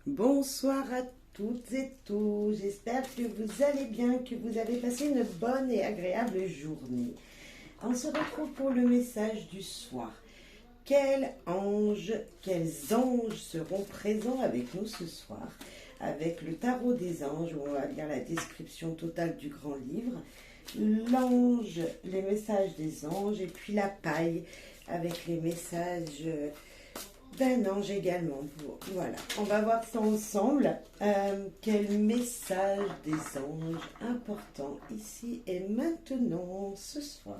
Bonsoir à toutes et tous, j'espère que vous allez bien, que vous avez passé une bonne et agréable journée. On se retrouve pour le message du soir. Quels anges seront présents avec nous ce soir? Avec le tarot des anges, où on va lire la description totale du grand livre, l'ange, les messages des anges, et puis la paille avec les messages d'un ange également. Voilà, on va voir ça ensemble. Quel message des anges important ici et maintenant ce soir?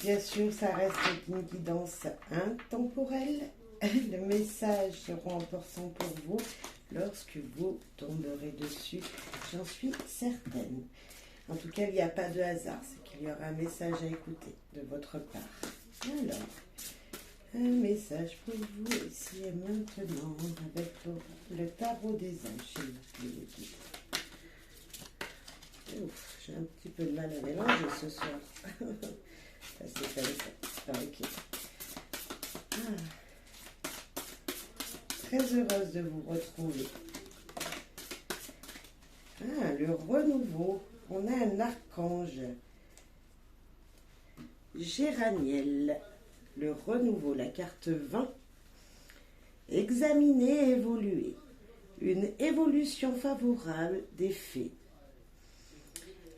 Bien sûr, ça reste une guidance intemporelle. Les messages seront importants pour vous lorsque vous tomberez dessus, j'en suis certaine. En tout cas, il n'y a pas de hasard, c'est qu'il y aura un message à écouter de votre part. Alors, un message pour vous ici et maintenant avec le tarot des anges. Ouf, j'ai un petit peu de mal à mélanger ce soir. Ça, c'est comme ça. Ah, ok. Très heureuse de vous retrouver. Le renouveau. On a un archange. Géraniel. Le renouveau, la carte 20. Examiner et évoluer. Une évolution favorable des faits.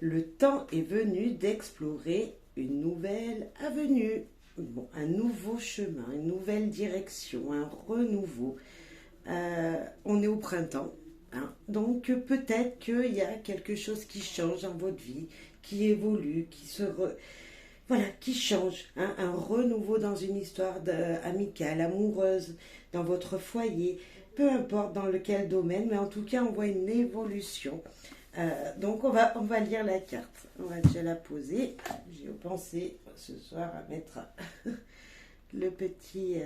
Le temps est venu d'explorer une nouvelle avenue, un nouveau chemin, une nouvelle direction, un renouveau. On est au printemps, hein, donc peut-être qu'il y a quelque chose qui change dans votre vie, qui évolue, qui change, hein, un renouveau dans une histoire amicale, amoureuse, dans votre foyer, peu importe dans lequel domaine, mais en tout cas on voit une évolution. Donc on va lire la carte. On va déjà la poser. J'ai pensé ce soir à mettre le petit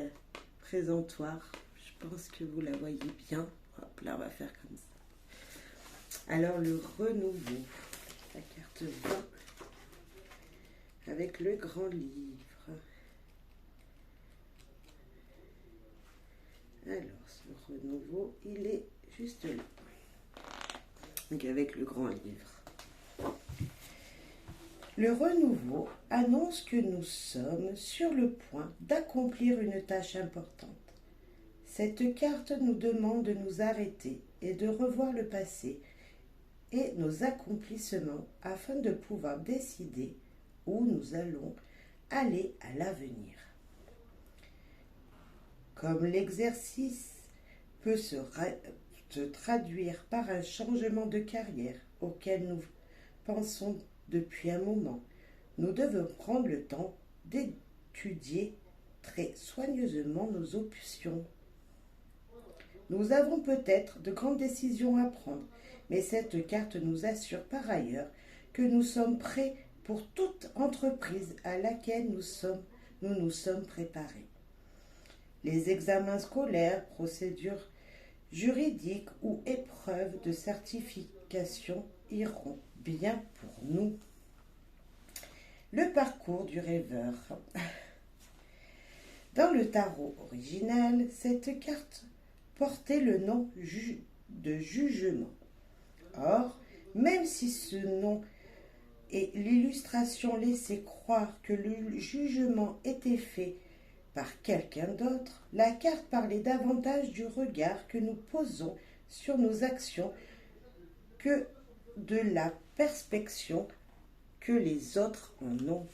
présentoir. Je pense que vous la voyez bien. Hop là, on va faire comme ça. Alors le renouveau, la carte 20 avec le grand livre. Alors ce renouveau, il est juste là. Donc avec le grand livre. Le renouveau annonce que nous sommes sur le point d'accomplir une tâche importante. Cette carte nous demande de nous arrêter et de revoir le passé et nos accomplissements afin de pouvoir décider où nous allons aller à l'avenir. Comme l'exercice peut se traduire par un changement de carrière auquel nous pensons depuis un moment, nous devons prendre le temps d'étudier très soigneusement nos options. Nous avons peut-être de grandes décisions à prendre, mais cette carte nous assure par ailleurs que nous sommes prêts pour toute entreprise à laquelle nous nous sommes préparés. Les examens scolaires, procédures juridiques ou épreuves de certification iront bien pour nous. Le parcours du rêveur. Dans le tarot original, cette carte portait le nom de jugement. Or, même si ce nom et l'illustration laissaient croire que le jugement était fait par quelqu'un d'autre, la carte parlait davantage du regard que nous posons sur nos actions que de la perspection que les autres en ont.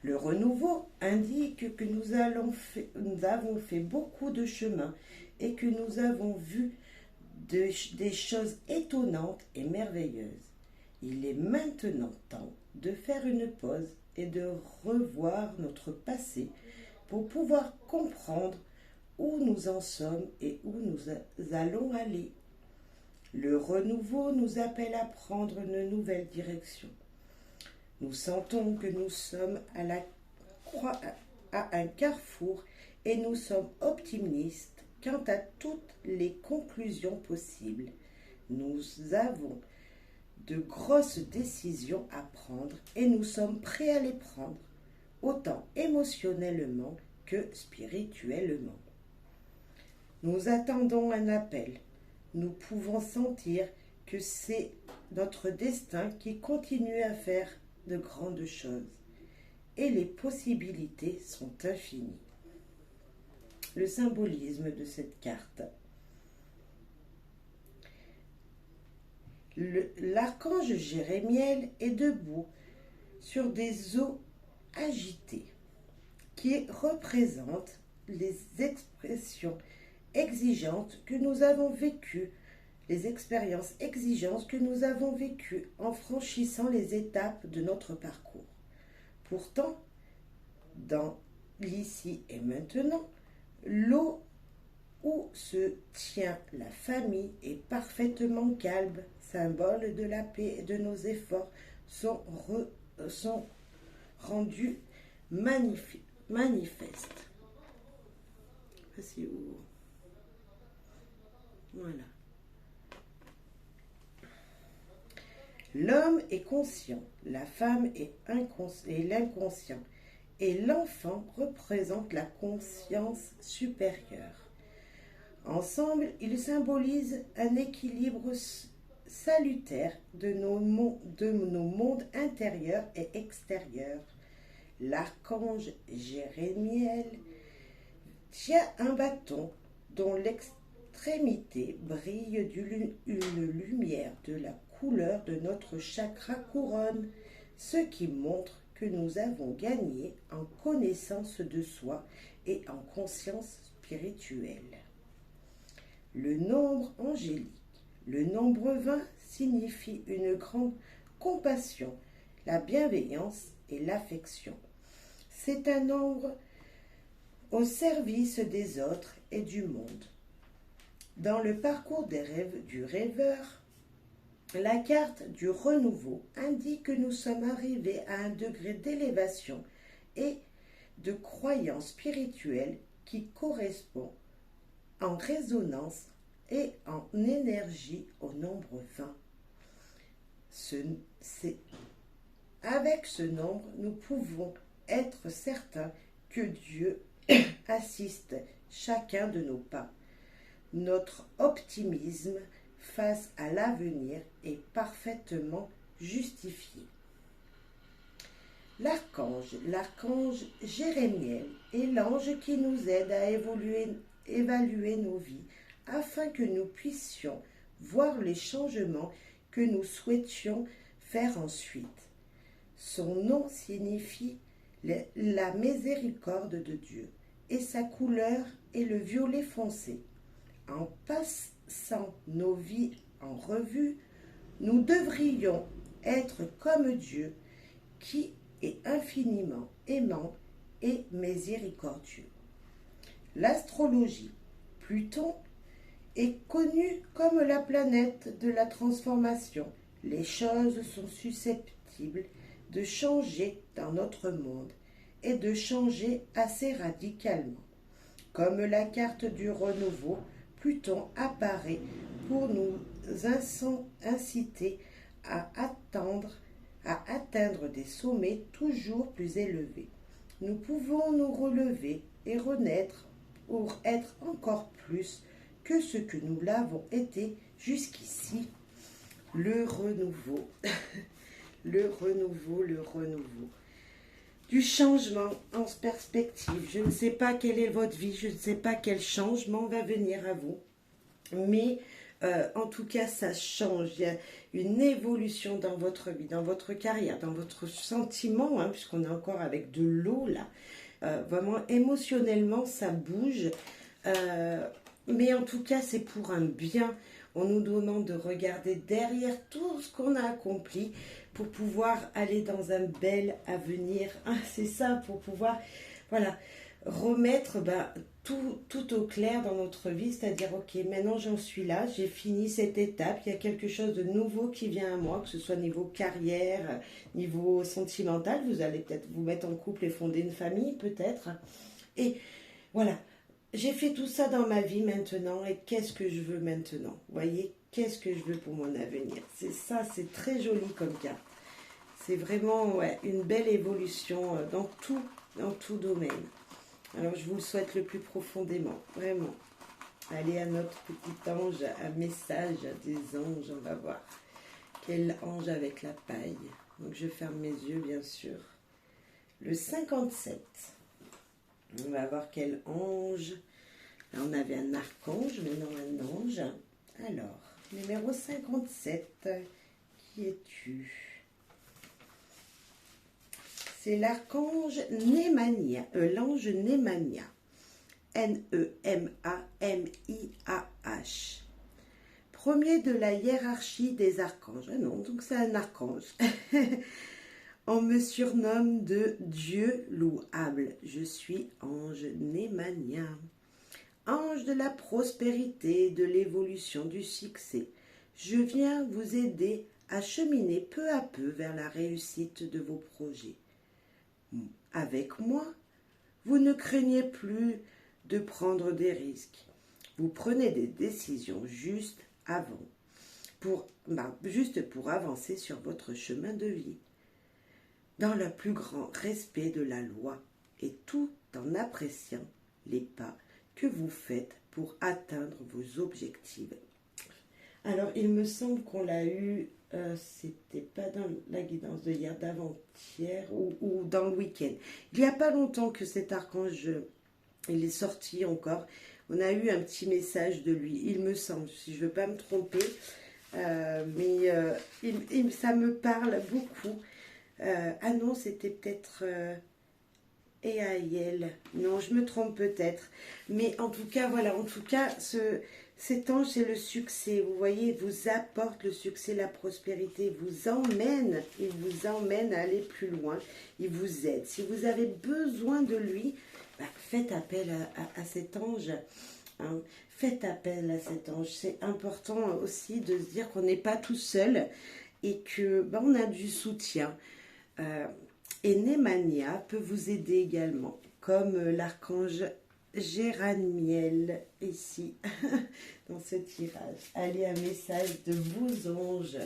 Le renouveau indique que nous avons fait beaucoup de chemin et que nous avons vu des choses étonnantes et merveilleuses. Il est maintenant temps de faire une pause et de revoir notre passé pour pouvoir comprendre où nous en sommes et où nous allons aller. Le renouveau nous appelle à prendre une nouvelle direction. Nous sentons que nous sommes à un carrefour et nous sommes optimistes quant à toutes les conclusions possibles. Nous avons de grosses décisions à prendre et nous sommes prêts à les prendre, autant émotionnellement que spirituellement. Nous attendons un appel. Nous pouvons sentir que c'est notre destin qui continue à faire de grandes choses. Et les possibilités sont infinies. Le symbolisme de cette carte. L'archange Jérémiel est debout sur des eaux agitées qui représentent les expressions exigeantes que nous avons vécues, les expériences exigeantes que nous avons vécues en franchissant les étapes de notre parcours. Pourtant, dans l'ici et maintenant, l'eau où se tient la famille est parfaitement calme, symbole de la paix et de nos efforts sont rendus manifestes. Voici où. Voilà. L'homme est conscient, la femme est l'inconscient, et l'enfant représente la conscience supérieure. Ensemble, ils symbolisent un équilibre salutaire de nos mondes intérieurs et extérieurs. L'archange Jérémiel tient un bâton dont l'extrémité brille d'une lumière de la couleur de notre chakra couronne, ce qui montre que nous avons gagné en connaissance de soi et en conscience spirituelle. Le nombre angélique. Le nombre 20 signifie une grande compassion, la bienveillance et l'affection. C'est un nombre au service des autres et du monde. Dans le parcours des rêves du rêveur, la carte du renouveau indique que nous sommes arrivés à un degré d'élévation et de croyance spirituelle qui correspond en résonance et en énergie au nombre 20. Avec ce nombre, nous pouvons être certains que Dieu assiste chacun de nos pas. Notre optimisme face à l'avenir est parfaitement justifié. L'archange Jérémiel est l'ange qui nous aide à évaluer nos vies afin que nous puissions voir les changements que nous souhaitions faire ensuite. Son nom signifie la miséricorde de Dieu et sa couleur est le violet foncé. En passant nos vies en revue, nous devrions être comme Dieu qui est infiniment aimant et miséricordieux. L'astrologie. Pluton est connu comme la planète de la transformation. Les choses sont susceptibles de changer dans notre monde et de changer assez radicalement. Comme la carte du renouveau, Pluton apparaît pour nous inciter à atteindre des sommets toujours plus élevés. Nous pouvons nous relever et renaître pour être encore plus que ce que nous l'avons été jusqu'ici. Le renouveau, le renouveau. Du changement en perspective. Je ne sais pas quelle est votre vie, je ne sais pas quel changement va venir à vous, mais en tout cas, ça change. Il y a une évolution dans votre vie, dans votre carrière, dans votre sentiment, hein, puisqu'on est encore avec de l'eau là. Vraiment, émotionnellement, ça bouge. Mais en tout cas, c'est pour un bien. On nous demande de regarder derrière tout ce qu'on a accompli pour pouvoir aller dans un bel avenir. Ah, c'est ça, pour pouvoir remettre tout au clair dans notre vie. C'est-à-dire, ok, maintenant j'en suis là, j'ai fini cette étape, il y a quelque chose de nouveau qui vient à moi, que ce soit niveau carrière, niveau sentimental. Vous allez peut-être vous mettre en couple et fonder une famille, peut-être. Et voilà. J'ai fait tout ça dans ma vie maintenant et qu'est-ce que je veux maintenant? Vous voyez, qu'est-ce que je veux pour mon avenir? C'est ça, c'est très joli comme carte. C'est vraiment une belle évolution dans tout domaine. Alors, je vous le souhaite le plus profondément, vraiment. Allez à notre petit ange, un message des anges, on va voir. Quel ange avec la paille. Donc, je ferme mes yeux, bien sûr. Le 57. On va voir quel ange. Là, on avait un archange, mais non un ange. Alors, numéro 57. Qui es-tu? C'est l'archange Némania, l'ange Némania. N-E-M-A-M-I-A-H. Premier de la hiérarchie des archanges. Ah non, donc c'est un archange. On me surnomme de Dieu louable. Je suis ange Némania. Ange de la prospérité, de l'évolution, du succès. Je viens vous aider à cheminer peu à peu vers la réussite de vos projets. Avec moi, vous ne craignez plus de prendre des risques. Vous prenez des décisions juste pour avancer sur votre chemin de vie, dans le plus grand respect de la loi et tout en appréciant les pas que vous faites pour atteindre vos objectifs. Alors, il me semble qu'on l'a eu, c'était pas dans la guidance de hier, d'avant-hier ou dans le week-end. Il n'y a pas longtemps que cet archange, il est sorti encore. On a eu un petit message de lui, il me semble, si je ne veux pas me tromper. Mais ça me parle beaucoup. Ah non, c'était peut-être Eaïel. Non, je me trompe peut-être. Mais en tout cas, voilà, cet ange, c'est le succès. Vous voyez, il vous apporte le succès, la prospérité. Il vous emmène à aller plus loin. Il vous aide. Si vous avez besoin de lui, faites appel à cet ange. Hein. Faites appel à cet ange. C'est important aussi de se dire qu'on n'est pas tout seul et que on a du soutien. Et Némania peut vous aider également, comme l'archange Géraniel ici, dans ce tirage. Allez, un message de vos anges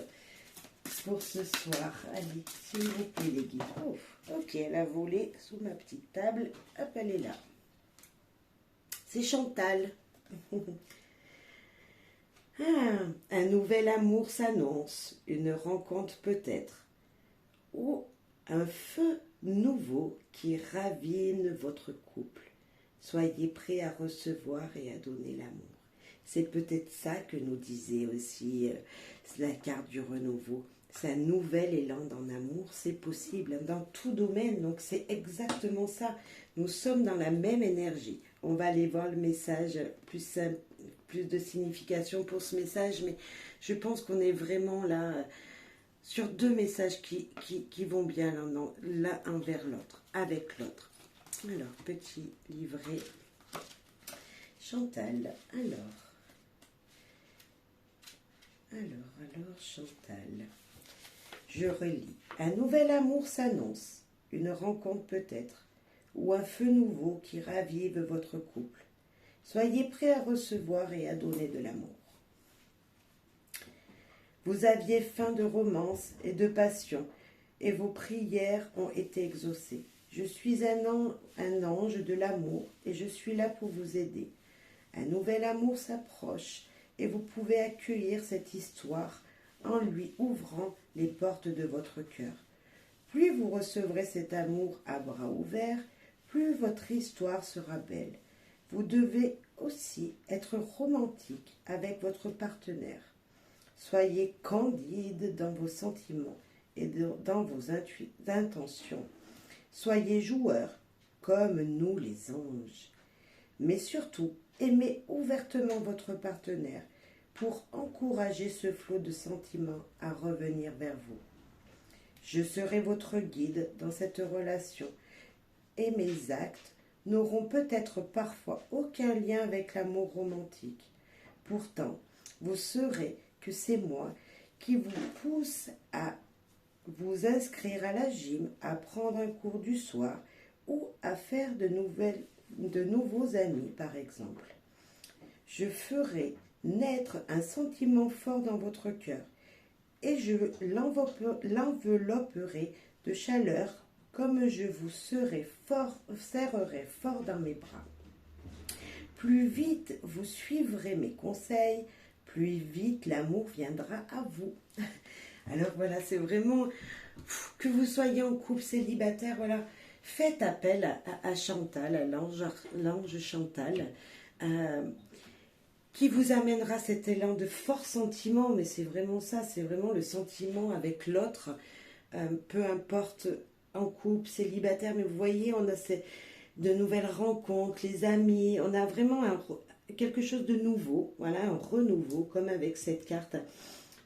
pour ce soir. Allez, s'il vous plaît, les guides. Oh, ok, elle a volé sous ma petite table. Hop, elle est là. C'est Chantal. Un nouvel amour s'annonce, une rencontre peut-être, ou un feu nouveau qui ravine votre couple. Soyez prêts à recevoir et à donner l'amour. C'est peut-être ça que nous disait aussi la carte du renouveau. C'est un nouvel élan dans l'amour, c'est possible dans tout domaine, donc c'est exactement ça. Nous sommes dans la même énergie. On va aller voir le message, plus de signification pour ce message, mais je pense qu'on est vraiment là sur deux messages qui vont bien l'un envers l'autre, avec l'autre. Alors, petit livret. Chantal, alors, Chantal. Je relis. Un nouvel amour s'annonce, une rencontre peut-être, ou un feu nouveau qui ravive votre couple. Soyez prêts à recevoir et à donner de l'amour. Vous aviez faim de romance et de passion, et vos prières ont été exaucées. Je suis un ange de l'amour, et je suis là pour vous aider. Un nouvel amour s'approche, et vous pouvez accueillir cette histoire en lui ouvrant les portes de votre cœur. Plus vous recevrez cet amour à bras ouverts, plus votre histoire sera belle. Vous devez aussi être romantique avec votre partenaire. Soyez candide dans vos sentiments et dans vos intentions. Soyez joueurs comme nous les anges. Mais surtout, aimez ouvertement votre partenaire pour encourager ce flot de sentiments à revenir vers vous. Je serai votre guide dans cette relation et mes actes n'auront peut-être parfois aucun lien avec l'amour romantique. Pourtant, vous saurez que c'est moi qui vous pousse à vous inscrire à la gym, à prendre un cours du soir ou à faire de nouveaux amis, par exemple. Je ferai naître un sentiment fort dans votre cœur et je l'envelopperai de chaleur comme je vous serrerai fort dans mes bras. Plus vite vous suivrez mes conseils, plus vite l'amour viendra à vous. Alors voilà, c'est vraiment, que vous soyez en couple, célibataire, voilà, faites appel à Chantal, à l'ange Chantal, qui vous amènera cet élan de fort sentiment, mais c'est vraiment ça, c'est vraiment le sentiment avec l'autre, peu importe en couple, célibataire, mais vous voyez, on a de nouvelles rencontres, les amis, on a vraiment quelque chose de nouveau, voilà, un renouveau, comme avec cette carte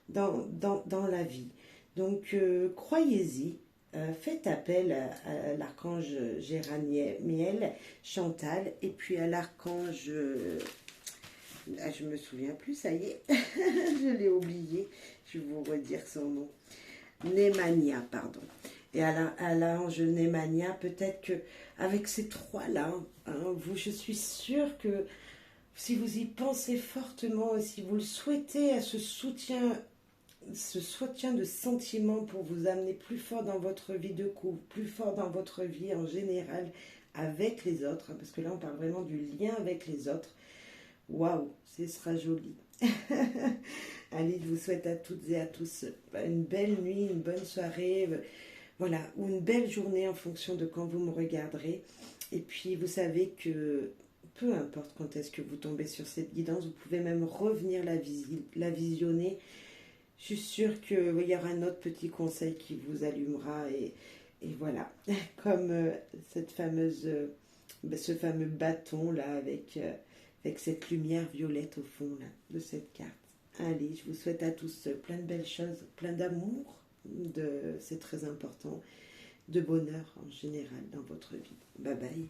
dans la vie. Donc, croyez-y, faites appel à l'archange Géraniel, Chantal, et puis à l'archange... Ah, je me souviens plus, ça y est, je l'ai oublié, je vais vous redire son nom. Némania, pardon. Et à l'ange Némania, peut-être que avec ces trois-là, hein, je suis sûre que si vous y pensez fortement, si vous le souhaitez, à ce soutien de sentiments pour vous amener plus fort dans votre vie de couple, plus fort dans votre vie en général avec les autres, parce que là on parle vraiment du lien avec les autres. Waouh, ce sera joli. Allez, je vous souhaite à toutes et à tous une belle nuit, une bonne soirée, voilà, ou une belle journée en fonction de quand vous me regarderez. Et puis, vous savez que peu importe quand est-ce que vous tombez sur cette guidance, vous pouvez même revenir la visionner. Je suis sûre qu'il y aura un autre petit conseil qui vous allumera. Et voilà, comme ce fameux bâton là avec cette lumière violette au fond là, de cette carte. Allez, je vous souhaite à tous plein de belles choses, plein d'amour, c'est très important, de bonheur en général dans votre vie. Bye bye.